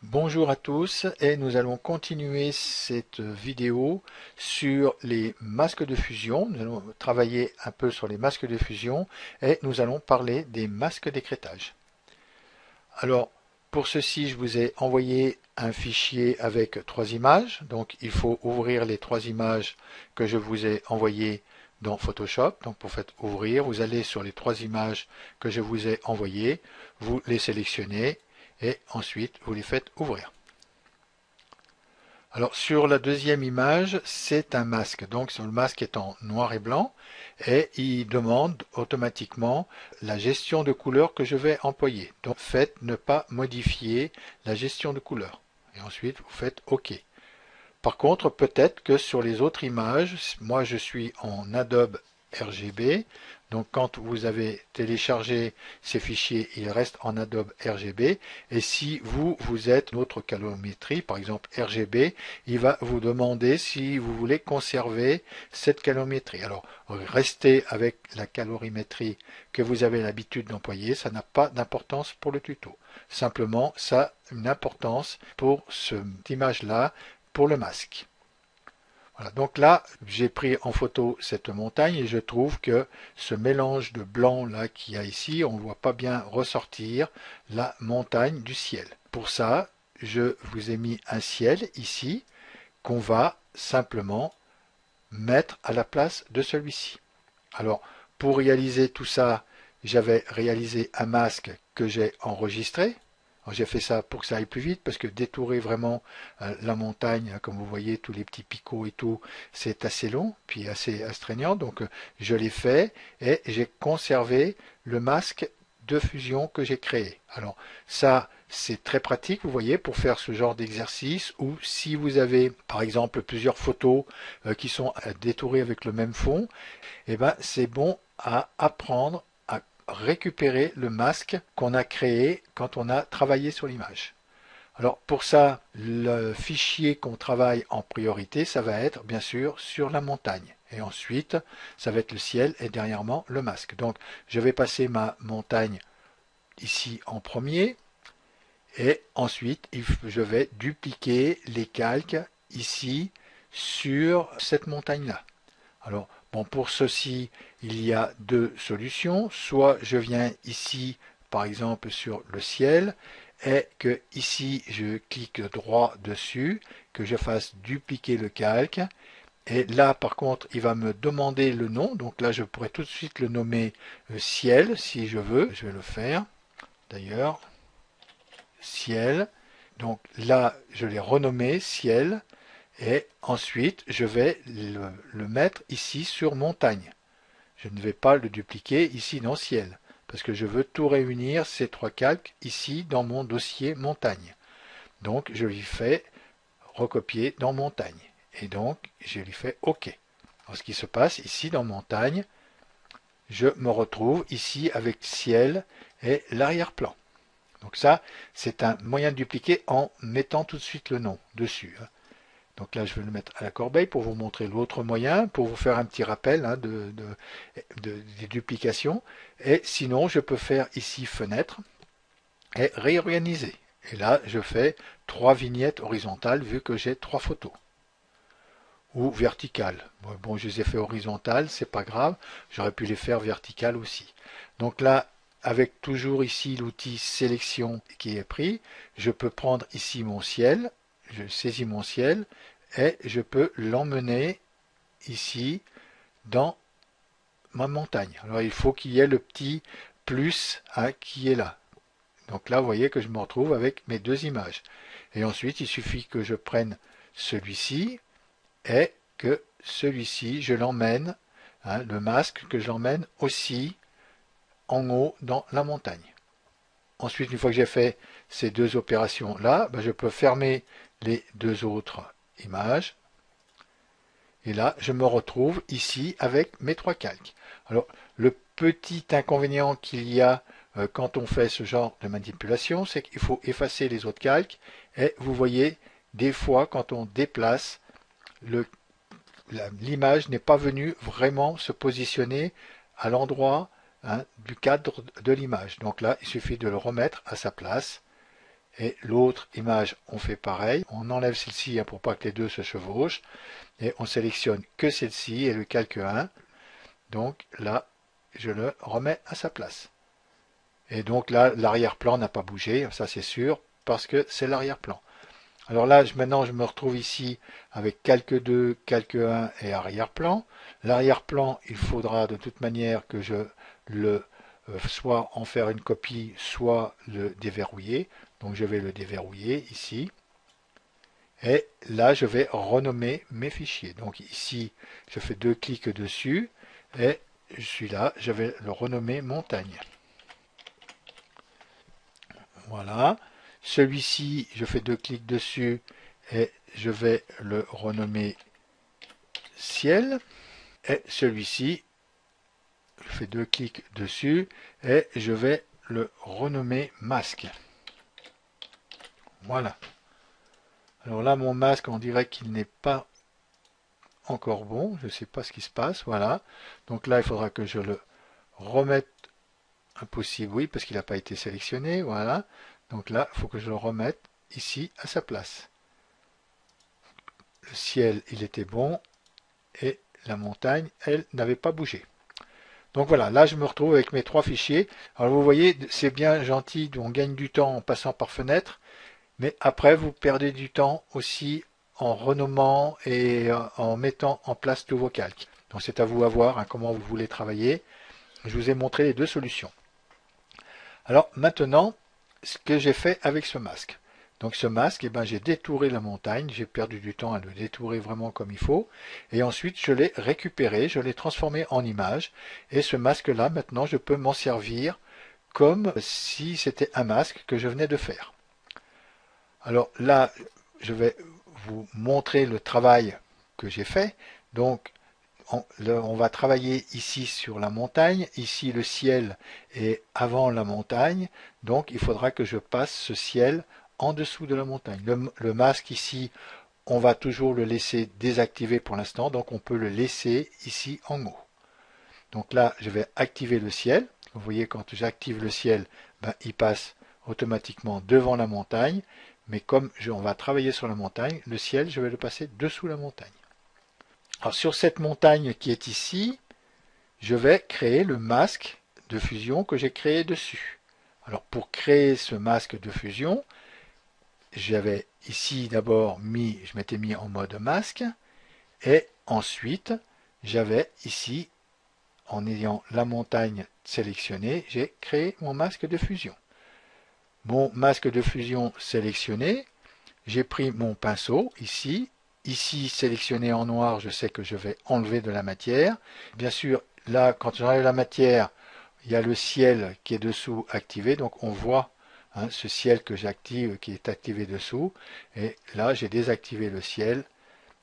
Bonjour à tous et nous allons continuer cette vidéo sur les masques de fusion. Nous allons travailler un peu sur les masques de fusion et nous allons parler des masques d'écrêtage. Alors pour ceci je vous ai envoyé un fichier avec 3 images, donc il faut ouvrir les 3 images que je vous ai envoyées dans Photoshop. Donc pour faire ouvrir, vous allez sur les 3 images que je vous ai envoyées, vous les sélectionnez et ensuite vous les faites ouvrir. Alors sur la deuxième image, c'est un masque. Donc le masque est en noir et blanc et il demande automatiquement la gestion de couleurs que je vais employer. Donc faites ne pas modifier la gestion de couleurs. Et ensuite vous faites OK. Par contre, peut-être que sur les autres images, moi je suis en Adobe RGB, donc quand vous avez téléchargé ces fichiers, ils restent en Adobe RGB, et si vous êtes notre calorimétrie, par exemple RGB, il va vous demander si vous voulez conserver cette calorimétrie. Alors, restez avec la calorimétrie que vous avez l'habitude d'employer, ça n'a pas d'importance pour le tuto. Simplement, ça a une importance pour cette image-là, pour le masque. Voilà, donc là, j'ai pris en photo cette montagne et je trouve que ce mélange de blanc là qu'il y a ici, on ne voit pas bien ressortir la montagne du ciel. Pour ça, je vous ai mis un ciel ici qu'on va simplement mettre à la place de celui-ci. Alors, pour réaliser tout ça, j'avais réalisé un masque que j'ai enregistré. J'ai fait ça pour que ça aille plus vite, parce que détourer vraiment la montagne, comme vous voyez, tous les petits picots et tout, c'est assez long, puis assez astreignant. Donc je l'ai fait et j'ai conservé le masque de fusion que j'ai créé. Alors ça, c'est très pratique, vous voyez, pour faire ce genre d'exercice, ou si vous avez, par exemple, plusieurs photos qui sont détourées avec le même fond, eh ben, c'est bon à apprendre à récupérer le masque qu'on a créé quand on a travaillé sur l'image. Alors pour ça, le fichier qu'on travaille en priorité, ça va être bien sûr sur la montagne. Et ensuite, ça va être le ciel et dernièrement le masque. Donc je vais passer ma montagne ici en premier. Et ensuite, je vais dupliquer les calques ici sur cette montagne-là. Alors, bon, pour ceci, il y a deux solutions. Soit je viens ici, par exemple, sur le ciel, et que ici, je clique droit dessus, que je fasse dupliquer le calque. Et là, par contre, il va me demander le nom. Donc là, je pourrais tout de suite le nommer ciel, si je veux. Je vais le faire, d'ailleurs. Ciel. Donc là, je l'ai renommé ciel. Et ensuite, je vais le mettre ici sur montagne. Je ne vais pas le dupliquer ici dans ciel, parce que je veux tout réunir, ces 3 calques, ici dans mon dossier montagne. Donc, je lui fais recopier dans montagne. Et donc, je lui fais OK. Alors, ce qui se passe ici dans montagne, je me retrouve ici avec ciel et l'arrière-plan. Donc ça, c'est un moyen de dupliquer en mettant tout de suite le nom dessus. Donc là, je vais le mettre à la corbeille pour vous montrer l'autre moyen, pour vous faire un petit rappel des duplications. Et sinon, je peux faire ici fenêtre et réorganiser. Et là, je fais 3 vignettes horizontales vu que j'ai 3 photos. Ou verticales. Bon, je les ai fait horizontales, c'est pas grave. J'aurais pu les faire verticales aussi. Donc là, avec toujours ici l'outil sélection qui est pris, je peux prendre ici mon ciel. Je saisis mon ciel et je peux l'emmener ici dans ma montagne. Alors il faut qu'il y ait le petit plus qui est là. Donc là, vous voyez que je me retrouve avec mes 2 images. Et ensuite, il suffit que je prenne celui-ci et que celui-ci, je l'emmène, le masque, que je l'emmène aussi en haut dans la montagne. Ensuite, une fois que j'ai fait ces 2 opérations-là, je peux fermer les 2 autres images. Et là, je me retrouve ici avec mes 3 calques. Alors, le petit inconvénient qu'il y a quand on fait ce genre de manipulation, c'est qu'il faut effacer les autres calques. Et vous voyez, des fois, quand on déplace l'image n'est pas venue vraiment se positionner à l'endroit du cadre de l'image. Donc là, il suffit de le remettre à sa place. Et l'autre image, on fait pareil. On enlève celle-ci pour pas que les deux se chevauchent. Et on sélectionne que celle-ci et le calque 1. Donc là, je le remets à sa place. Et donc là, l'arrière-plan n'a pas bougé, ça c'est sûr, parce que c'est l'arrière-plan. Alors là, maintenant, je me retrouve ici avec calque 2, calque 1 et arrière-plan. L'arrière-plan, il faudra de toute manière que je le soit en faire une copie, soit le déverrouiller. Donc je vais le déverrouiller ici. Et là, je vais renommer mes fichiers. Donc ici, je fais 2 clics dessus et je suis là, je vais le renommer montagne. Voilà. Celui-ci, je fais 2 clics dessus et je vais le renommer ciel. Et celui-ci, je fais 2 clics dessus et je vais le renommer masque. Voilà. Alors là, mon masque, on dirait qu'il n'est pas encore bon. Je ne sais pas ce qui se passe. Voilà. Donc là, il faudra que je le remette. Impossible, oui, parce qu'il n'a pas été sélectionné. Voilà. Donc là, il faut que je le remette ici à sa place. Le ciel, il était bon. Et la montagne, elle, n'avait pas bougé. Donc voilà, là je me retrouve avec mes 3 fichiers. Alors vous voyez, c'est bien gentil, on gagne du temps en passant par fenêtre, mais après vous perdez du temps aussi en renommant et en mettant en place de vos calques. Donc c'est à vous à voir comment vous voulez travailler. Je vous ai montré les 2 solutions. Alors maintenant, ce que j'ai fait avec ce masque. Donc ce masque, j'ai détouré la montagne, j'ai perdu du temps à le détourer vraiment comme il faut, et ensuite je l'ai récupéré, je l'ai transformé en image, et ce masque-là, maintenant, je peux m'en servir comme si c'était un masque que je venais de faire. Alors là, je vais vous montrer le travail que j'ai fait. Donc on va travailler ici sur la montagne, ici le ciel est avant la montagne, donc il faudra que je passe ce ciel en dessous de la montagne. Le masque ici, on va toujours le laisser désactivé pour l'instant, donc on peut le laisser ici en haut. Donc là, je vais activer le ciel. Vous voyez, quand j'active le ciel, il passe automatiquement devant la montagne, mais comme on va travailler sur la montagne, le ciel, je vais le passer dessous la montagne. Alors sur cette montagne qui est ici, je vais créer le masque de fusion que j'ai créé dessus. Alors pour créer ce masque de fusion, j'avais ici d'abord je m'étais mis en mode masque, et ensuite j'avais ici, en ayant la montagne sélectionnée, j'ai créé mon masque de fusion. Mon masque de fusion sélectionné, j'ai pris mon pinceau ici. Ici, sélectionné en noir, je sais que je vais enlever de la matière. Bien sûr, là, quand j'enlève la matière, il y a le ciel qui est dessous activé. Donc, on voit ce ciel que j'active, qui est activé dessous. Et là, j'ai désactivé le ciel.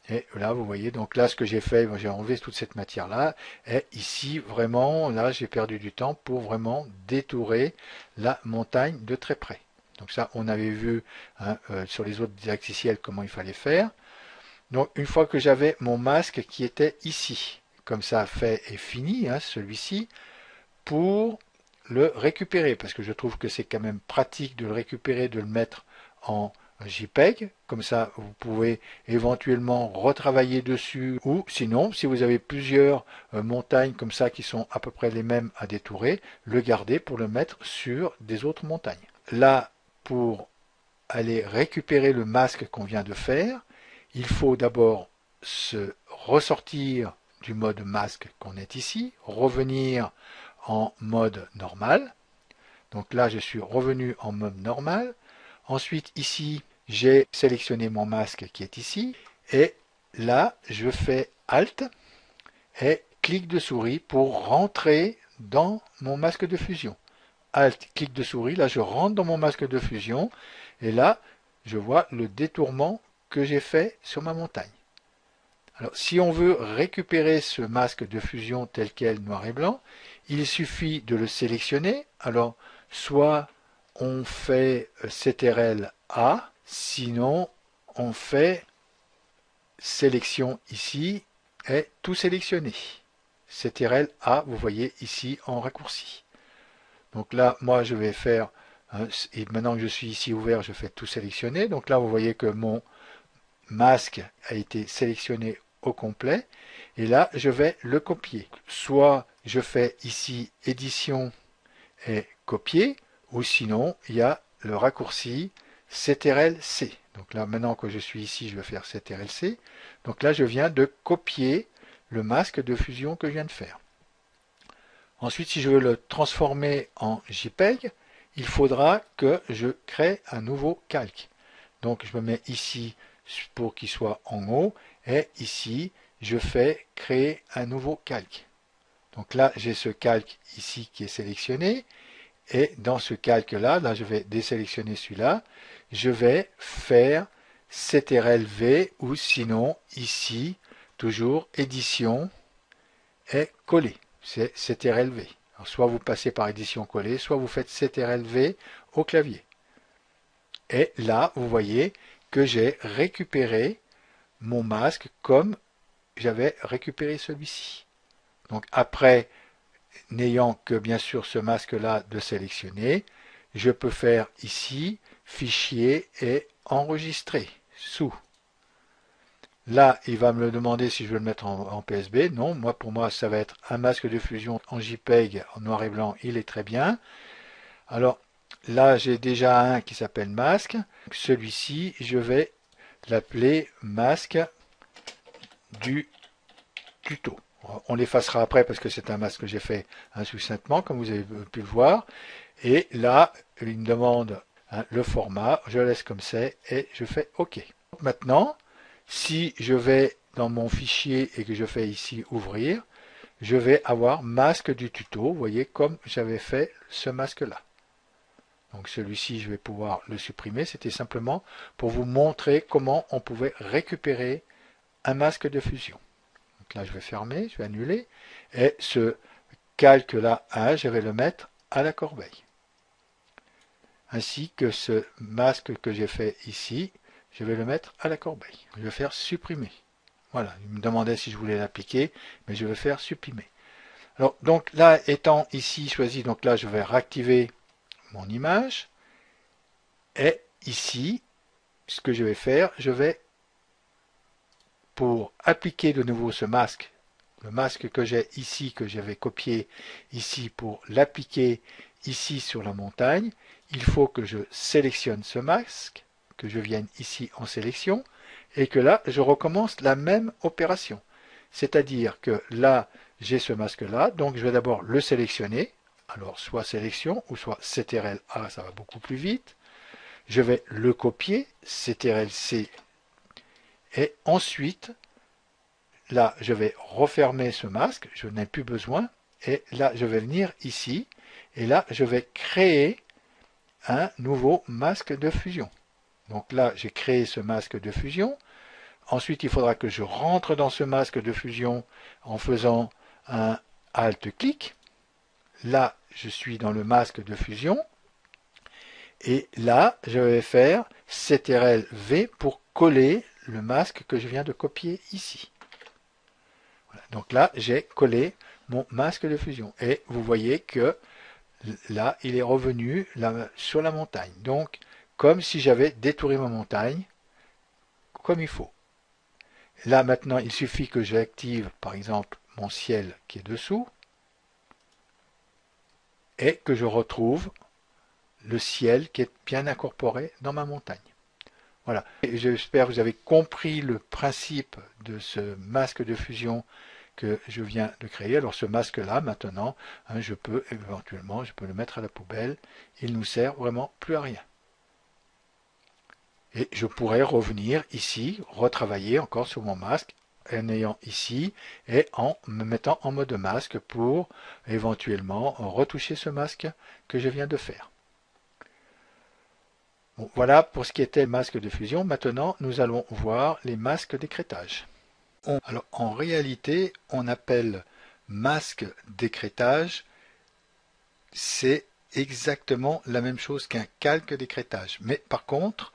Et là, vous voyez, donc là, ce que j'ai fait, j'ai enlevé toute cette matière-là. Et ici, vraiment, là, j'ai perdu du temps pour vraiment détourer la montagne de très près. Donc ça, on avait vu sur les autres didacticiels comment il fallait faire. Donc une fois que j'avais mon masque qui était ici, comme ça fait et fini, celui-ci, pour le récupérer, parce que je trouve que c'est quand même pratique de le récupérer, de le mettre en JPEG, comme ça vous pouvez éventuellement retravailler dessus, ou sinon, si vous avez plusieurs montagnes comme ça qui sont à peu près les mêmes à détourer, le garder pour le mettre sur des autres montagnes. Là, pour aller récupérer le masque qu'on vient de faire, il faut d'abord se ressortir du mode masque qu'on est ici, revenir en mode normal. Donc là, je suis revenu en mode normal. Ensuite, ici, j'ai sélectionné mon masque qui est ici. Et là, je fais Alt et clic de souris pour rentrer dans mon masque de fusion. Alt, clic de souris, là je rentre dans mon masque de fusion et là je vois le détournement que j'ai fait sur ma montagne. Alors si on veut récupérer ce masque de fusion tel quel noir et blanc, il suffit de le sélectionner. Alors soit on fait CTRL A, sinon on fait sélection ici est tout sélectionné. CTRL A, vous voyez ici en raccourci. Donc là, moi je vais faire, et maintenant que je suis ici ouvert, je fais tout sélectionner. Donc là, vous voyez que mon masque a été sélectionné au complet. Et là, je vais le copier. Soit je fais ici édition et copier, ou sinon, il y a le raccourci CTRL-C. Donc là, maintenant que je suis ici, je vais faire CTRL-C. Donc là, je viens de copier le masque de fusion que je viens de faire. Ensuite, si je veux le transformer en JPEG, il faudra que je crée un nouveau calque. Donc je me mets ici pour qu'il soit en haut, et ici, je fais créer un nouveau calque. Donc là, j'ai ce calque ici qui est sélectionné, et dans ce calque-là, là je vais désélectionner celui-là, je vais faire CTRL-V, ou sinon, ici, toujours édition et coller. C'est CTRL-V. Alors, soit vous passez par édition coller, soit vous faites CTRL-V au clavier. Et là, vous voyez que j'ai récupéré mon masque comme j'avais récupéré celui-ci. Donc après, n'ayant que bien sûr ce masque-là de sélectionner, je peux faire ici, fichier et enregistrer sous. Là, il va me le demander si je veux le mettre en PSB. Non, pour moi, ça va être un masque de fusion en JPEG, en noir et blanc, il est très bien. Alors, là, j'ai déjà un qui s'appelle masque. Celui-ci, je vais l'appeler masque du tuto. On l'effacera après parce que c'est un masque que j'ai fait succinctement, comme vous avez pu le voir. Et là, il me demande le format, je laisse comme c'est et je fais OK. Maintenant, si je vais dans mon fichier et que je fais ici ouvrir, je vais avoir masque du tuto, vous voyez, comme j'avais fait ce masque-là. Donc celui-ci, je vais pouvoir le supprimer. C'était simplement pour vous montrer comment on pouvait récupérer un masque de fusion. Donc là, je vais fermer, je vais annuler. Et ce calque-là, je vais le mettre à la corbeille. Ainsi que ce masque que j'ai fait ici, je vais le mettre à la corbeille. Je vais faire supprimer. Voilà, il me demandait si je voulais l'appliquer, mais je vais faire supprimer. Alors, donc là, étant ici choisi, donc là, je vais réactiver mon image. Et ici, ce que je vais faire, je vais, pour appliquer de nouveau ce masque, le masque que j'ai ici, que j'avais copié ici pour l'appliquer ici sur la montagne, il faut que je sélectionne ce masque, que je vienne ici en sélection, et que là, je recommence la même opération. C'est-à-dire que là, j'ai ce masque-là, donc je vais d'abord le sélectionner, alors soit sélection, ou soit CTRL-A, ça va beaucoup plus vite. Je vais le copier, CTRL-C, et ensuite, là, je vais refermer ce masque, je n'ai plus besoin, et là, je vais venir ici, et là, je vais créer un nouveau masque de fusion. Donc là, j'ai créé ce masque de fusion. Ensuite, il faudra que je rentre dans ce masque de fusion en faisant un Alt-clic. Là, je suis dans le masque de fusion. Et là, je vais faire CTRL-V pour coller le masque que je viens de copier ici. Voilà. Donc là, j'ai collé mon masque de fusion. Et vous voyez que là, il est revenu là, sur la montagne. Donc, comme si j'avais détouré ma montagne, comme il faut. Là, maintenant, il suffit que j'active, par exemple, mon ciel qui est dessous, et que je retrouve le ciel qui est bien incorporé dans ma montagne. Voilà. J'espère que vous avez compris le principe de ce masque de fusion que je viens de créer. Alors ce masque-là, maintenant, je peux éventuellement, je peux le mettre à la poubelle. Il ne nous sert vraiment plus à rien. Et je pourrais revenir ici, retravailler encore sur mon masque, en ayant ici, et en me mettant en mode masque pour éventuellement retoucher ce masque que je viens de faire. Bon, voilà pour ce qui était le masque de fusion. Maintenant, nous allons voir les masques d'écrêtage. Alors, en réalité, on appelle masque d'écrêtage, c'est exactement la même chose qu'un calque d'écrêtage. Mais par contre,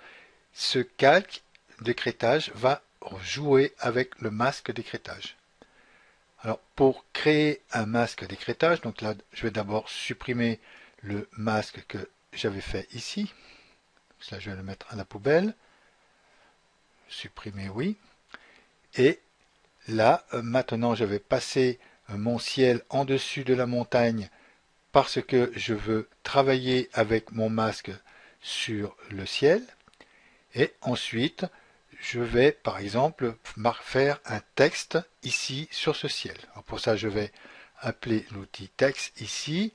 ce calque d'écrêtage va jouer avec le masque d'écrêtage. Alors pour créer un masque d'écrêtage, donc là je vais d'abord supprimer le masque que j'avais fait ici. Ça, je vais le mettre à la poubelle. Supprimer, oui. Et là, maintenant, je vais passer mon ciel en dessus de la montagne parce que je veux travailler avec mon masque sur le ciel. Et ensuite, je vais, par exemple, faire un texte ici sur ce ciel. Alors pour ça, je vais appeler l'outil texte ici.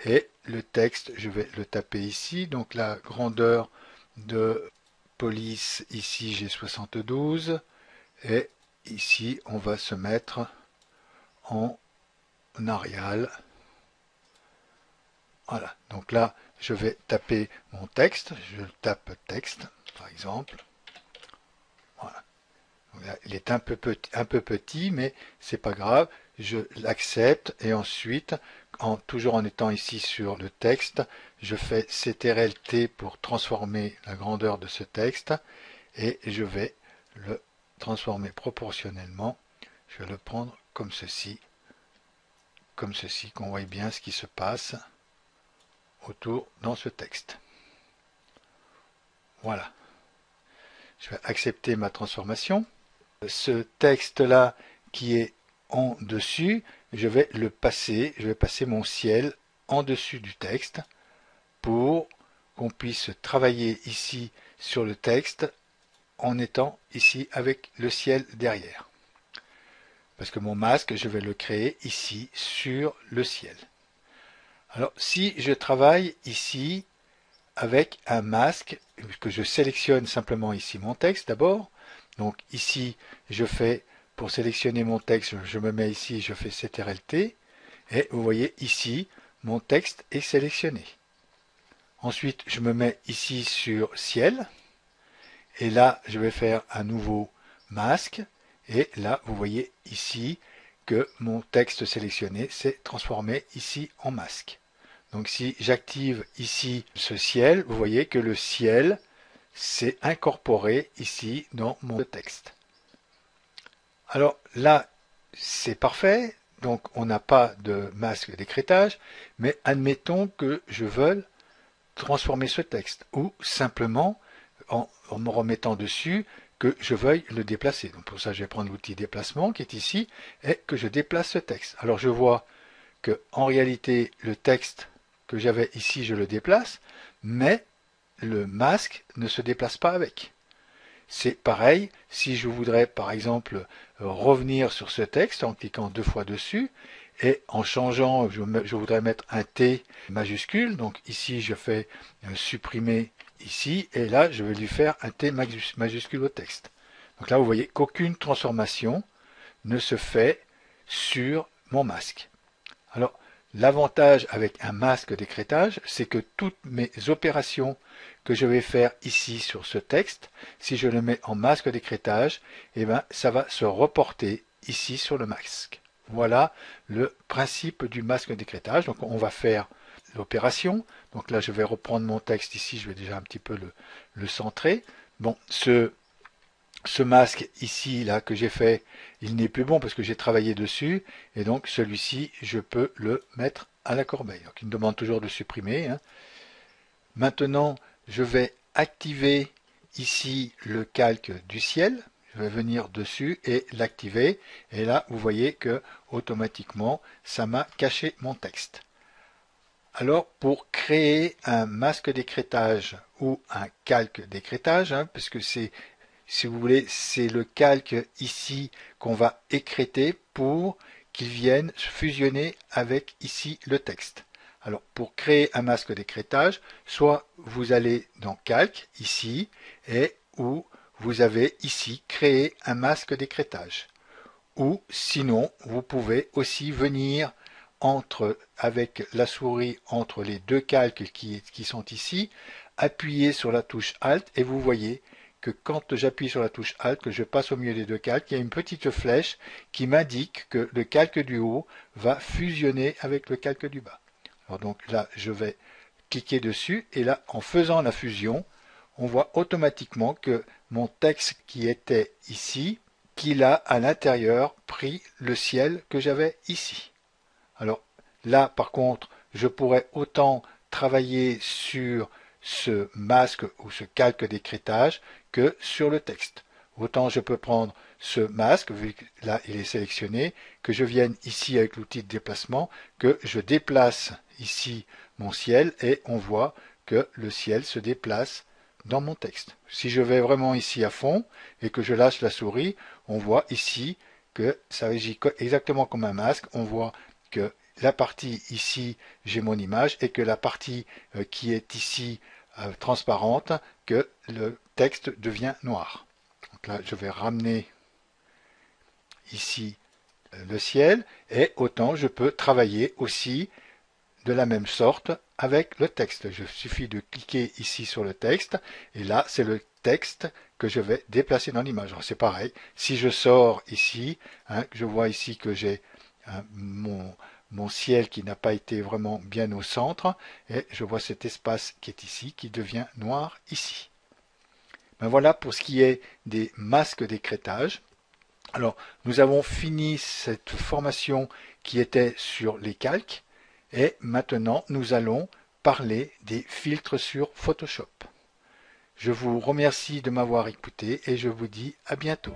Et le texte, je vais le taper ici. Donc la grandeur de police, ici j'ai 72. Et ici, on va se mettre en Arial. Voilà, donc là, je vais taper mon texte. Je tape texte, par exemple. Voilà. Là, il est un peu petit, mais c'est pas grave. Je l'accepte et ensuite, toujours en étant ici sur le texte, je fais CTRL-T pour transformer la grandeur de ce texte et je vais le transformer proportionnellement. Je vais le prendre comme ceci, qu'on voit bien ce qui se passe autour dans ce texte. Voilà. Je vais accepter ma transformation. Ce texte-là qui est en dessus, je vais passer mon ciel en dessus du texte pour qu'on puisse travailler ici sur le texte en étant ici avec le ciel derrière. Parce que mon masque, je vais le créer ici sur le ciel. Alors si je travaille ici avec un masque, que je sélectionne simplement ici mon texte d'abord, donc ici je fais, pour sélectionner mon texte, je me mets ici, je fais CTRL-T, et vous voyez ici, mon texte est sélectionné. Ensuite, je me mets ici sur ciel, et là, je vais faire un nouveau masque, et là, vous voyez ici que mon texte sélectionné s'est transformé ici en masque. Donc si j'active ici ce ciel, vous voyez que le ciel s'est incorporé ici dans mon texte. Alors là, c'est parfait, donc on n'a pas de masque d'écrêtage, mais admettons que je veuille transformer ce texte, ou simplement, en me remettant dessus, que je veuille le déplacer. Donc pour ça, je vais prendre l'outil déplacement qui est ici, et que je déplace ce texte. Alors je vois que en réalité, le texte que j'avais ici, je le déplace, mais le masque ne se déplace pas avec. C'est pareil, si je voudrais par exemple revenir sur ce texte en cliquant 2 fois dessus, et en changeant, je voudrais mettre un T majuscule, donc ici je fais supprimer ici, et là je vais lui faire un T majuscule au texte. Donc là vous voyez qu'aucune transformation ne se fait sur mon masque. Alors, l'avantage avec un masque d'écrêtage, c'est que toutes mes opérations que je vais faire ici sur ce texte, si je le mets en masque d'écrêtage, eh ben, ça va se reporter ici sur le masque. Voilà le principe du masque d'écrêtage. Donc, on va faire l'opération. Donc là, je vais reprendre mon texte ici. Je vais déjà un petit peu le centrer. Bon, ce masque ici là que j'ai fait, il n'est plus bon parce que j'ai travaillé dessus, et donc celui-ci je peux le mettre à la corbeille. Donc il me demande toujours de supprimer. Maintenant je vais activer ici le calque du ciel. Je vais venir dessus et l'activer, et là vous voyez que automatiquement ça m'a caché mon texte. Alors pour créer un masque d'écrêtage ou un calque d'écrêtage, parce que c'est, si vous voulez, c'est le calque ici qu'on va écrêter pour qu'il vienne fusionner avec ici le texte. Alors pour créer un masque d'écrêtage, soit vous allez dans calque ici, et où vous avez ici créer un masque d'écrêtage. Ou sinon vous pouvez aussi venir avec la souris entre les deux calques qui sont ici, appuyer sur la touche Alt, et vous voyez que quand j'appuie sur la touche Alt, que je passe au milieu des deux calques, il y a une petite flèche qui m'indique que le calque du haut va fusionner avec le calque du bas. Alors donc là, je vais cliquer dessus, et là, en faisant la fusion, on voit automatiquement que mon texte qui était ici qu'il a à l'intérieur pris le ciel que j'avais ici. Alors là, par contre, je pourrais autant travailler sur ce masque ou ce calque d'écrêtage que sur le texte. Autant je peux prendre ce masque, vu que là il est sélectionné, que je vienne ici avec l'outil de déplacement, que je déplace ici mon ciel et on voit que le ciel se déplace dans mon texte. Si je vais vraiment ici à fond et que je lâche la souris, on voit ici que ça agit exactement comme un masque. On voit que la partie ici, j'ai mon image et que la partie qui est ici transparente, que le texte devient noir. Donc là, je vais ramener ici le ciel et autant je peux travailler aussi de la même sorte avec le texte. Il suffit de cliquer ici sur le texte et là, c'est le texte que je vais déplacer dans l'image. C'est pareil, si je sors ici, je vois ici que j'ai mon ciel qui n'a pas été vraiment bien au centre et je vois cet espace qui est ici qui devient noir ici. Ben voilà pour ce qui est des masques d'écrêtage. Alors, nous avons fini cette formation qui était sur les calques et maintenant nous allons parler des filtres sur Photoshop. Je vous remercie de m'avoir écouté et je vous dis à bientôt.